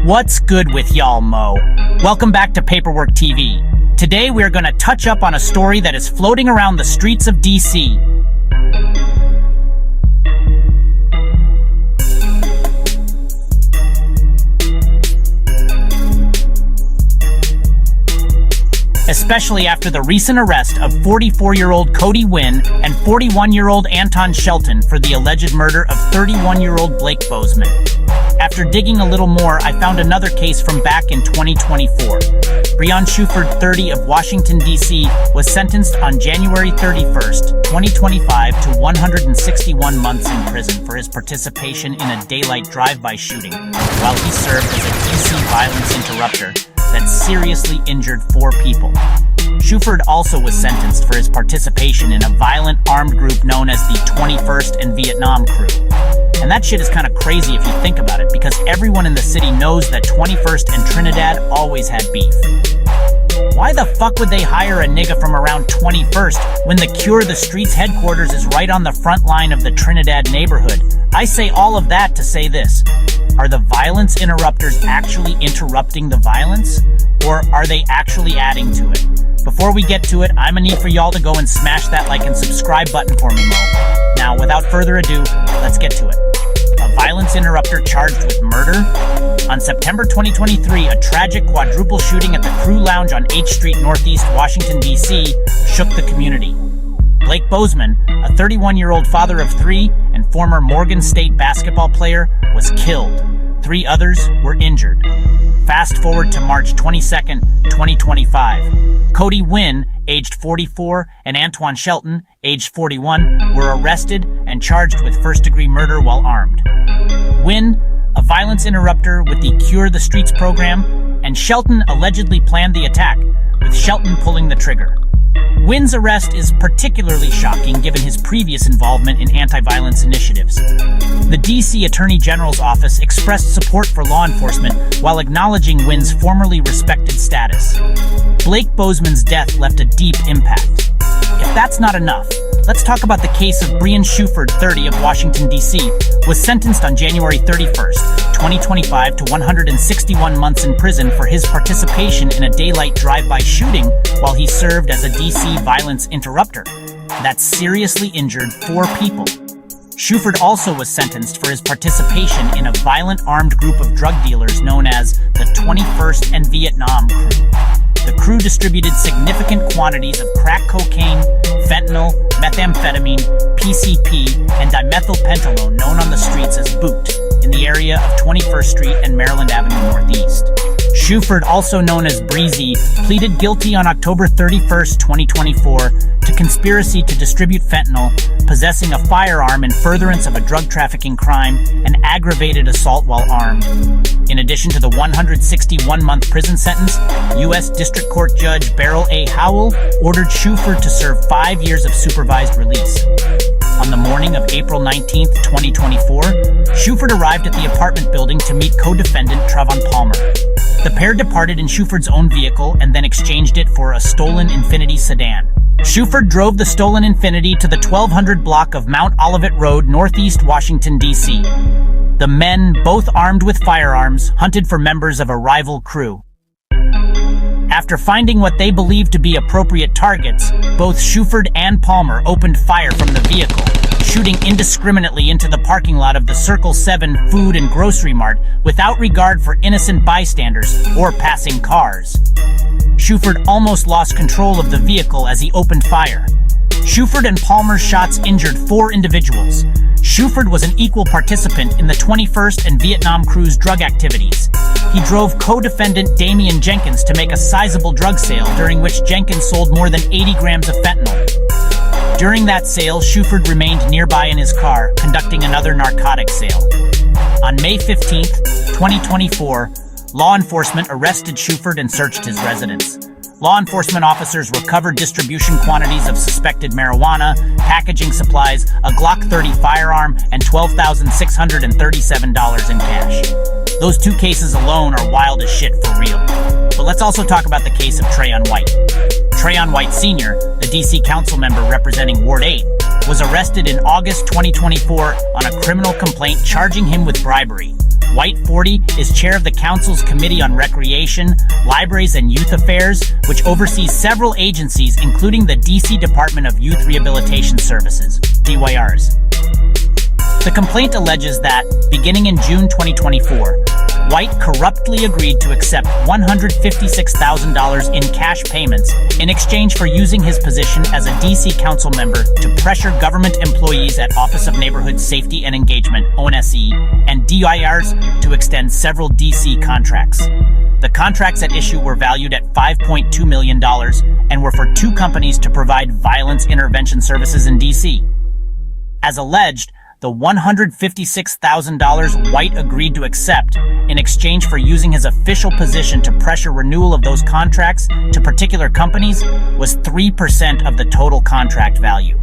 What's good with y'all, Mo? Welcome back to Paperwork TV. Today we're gonna touch up on a story that is floating around the streets of DC. Especially after the recent arrest of 44-year-old Cody Wyn and 41-year-old Anton Shelton for the alleged murder of 31-year-old Blake Bozeman. After digging a little more, I found another case from back in 2024. Briyon Schuford, 30, of Washington, D.C., was sentenced on January 31st, 2025 to 161 months in prison for his participation in a daylight drive-by shooting while he served as a D.C. violence interrupter that seriously injured 4 people. Schuford also was sentenced for his participation in a violent armed group known as the 21st and Vietnam Crew. And that shit is kind of crazy if you think about it, because everyone in the city knows that 21st and Trinidad always had beef. Why the fuck would they hire a nigga from around 21st when the Cure the Streets headquarters is right on the front line of the Trinidad neighborhood? I say all of that to say this. Are the violence interrupters actually interrupting the violence? Or are they actually adding to it? Before we get to it, I'm gonna need for y'all to go and smash that like and subscribe button for me, Mo. Now, without further ado, let's get to it. A violence interrupter charged with murder? On September 2023, a tragic quadruple shooting at the Crew Lounge on H Street Northeast, Washington, D.C. shook the community. Blake Bozeman, a 31-year-old father of 3 and former Morgan State basketball player, was killed. 3 others were injured. Fast forward to March 22nd, 2025. Cody Wyn, aged 44, and Anton Shelton, aged 41, were arrested and charged with first-degree murder while armed. Wyn, a violence interrupter with the Cure the Streets program, and Shelton allegedly planned the attack, with Shelton pulling the trigger. Wyn's arrest is particularly shocking given his previous involvement in anti-violence initiatives. The D.C. Attorney General's office expressed support for law enforcement while acknowledging Wyn's formerly respected status. Blake Bozeman's death left a deep impact. If that's not enough, let's talk about the case of Briyon Schuford, 30, of Washington, D.C., was sentenced on January 31st, 2025 to 161 months in prison for his participation in a daylight drive-by shooting while he served as a D.C. violence interrupter that seriously injured 4 people. Schuford also was sentenced for his participation in a violent armed group of drug dealers known as the 21st and Vietnam Crew. The crew distributed significant quantities of crack cocaine, fentanyl, methamphetamine, PCP, and dimethylpentalone known on the streets as Boot in the area of 21st Street and Maryland Avenue Northeast. Schuford, also known as Breezy, pleaded guilty on October 31st, 2024 to conspiracy to distribute fentanyl, possessing a firearm in furtherance of a drug trafficking crime, and aggravated assault while armed. In addition to the 161-month prison sentence, U.S. District Court Judge Beryl A. Howell ordered Schuford to serve 5 years of supervised release. On the morning of April 19, 2024, Schuford arrived at the apartment building to meet co-defendant Trayon White. The pair departed in Schuford's own vehicle and then exchanged it for a stolen Infiniti sedan. Schuford drove the stolen Infiniti to the 1200 block of Mount Olivet Road, Northeast Washington, D.C. The men, both armed with firearms, hunted for members of a rival crew. After finding what they believed to be appropriate targets, both Schuford and Palmer opened fire from the vehicle, shooting indiscriminately into the parking lot of the Circle 7 Food and Grocery Mart without regard for innocent bystanders or passing cars. Schuford almost lost control of the vehicle as he opened fire. Schuford and Palmer's shots injured 4 individuals. Schuford was an equal participant in the 21st and Vietnam Crew's drug activities. He drove co-defendant Damian Jenkins to make a sizable drug sale during which Jenkins sold more than 80 grams of fentanyl. During that sale, Schuford remained nearby in his car, conducting another narcotic sale. On May 15, 2024, law enforcement arrested Schuford and searched his residence. Law enforcement officers recovered distribution quantities of suspected marijuana, packaging supplies, a Glock 30 firearm, and $12,637 in cash. Those 2 cases alone are wild as shit for real. But let's also talk about the case of Trayon White. Trayon White Sr., the D.C. council member representing Ward 8, was arrested in August 2024 on a criminal complaint charging him with bribery. White, 40, is chair of the council's Committee on Recreation, Libraries, and Youth Affairs, which oversees several agencies, including the D.C. Department of Youth Rehabilitation Services, DYRs. The complaint alleges that, beginning in June 2024, White corruptly agreed to accept $156,000 in cash payments in exchange for using his position as a D.C. council member to pressure government employees at Office of Neighborhood Safety and Engagement, ONSE, and DIRs to extend several D.C. contracts. The contracts at issue were valued at $5.2 million and were for two companies to provide violence intervention services in D.C. As alleged, the $156,000 White agreed to accept in exchange for using his official position to pressure renewal of those contracts to particular companies was 3% of the total contract value.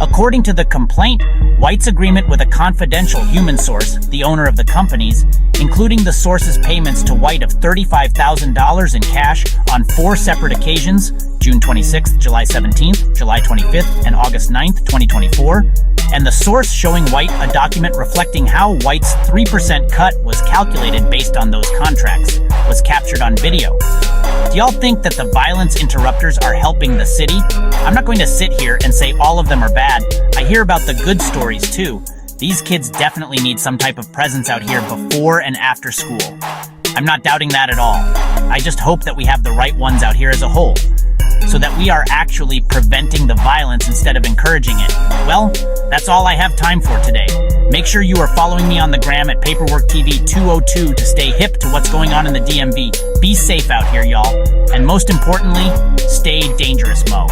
According to the complaint, White's agreement with a confidential human source, the owner of the companies, including the source's payments to White of $35,000 in cash on 4 separate occasions, June 26th, July 17th, July 25th, and August 9th, 2024, and the source showing White a document reflecting how White's 3% cut was calculated based on those contracts, was captured on video. Do y'all think that the violence interrupters are helping the city? I'm not going to sit here and say all of them are bad. I hear about the good stories too. These kids definitely need some type of presence out here before and after school. I'm not doubting that at all. I just hope that we have the right ones out here as a whole, so that we are actually preventing the violence instead of encouraging it. Well, that's all I have time for today. Make sure you are following me on the gram at PaperworkTV202 to stay hip to what's going on in the DMV. Be safe out here, y'all. And most importantly, stay dangerous, Mo.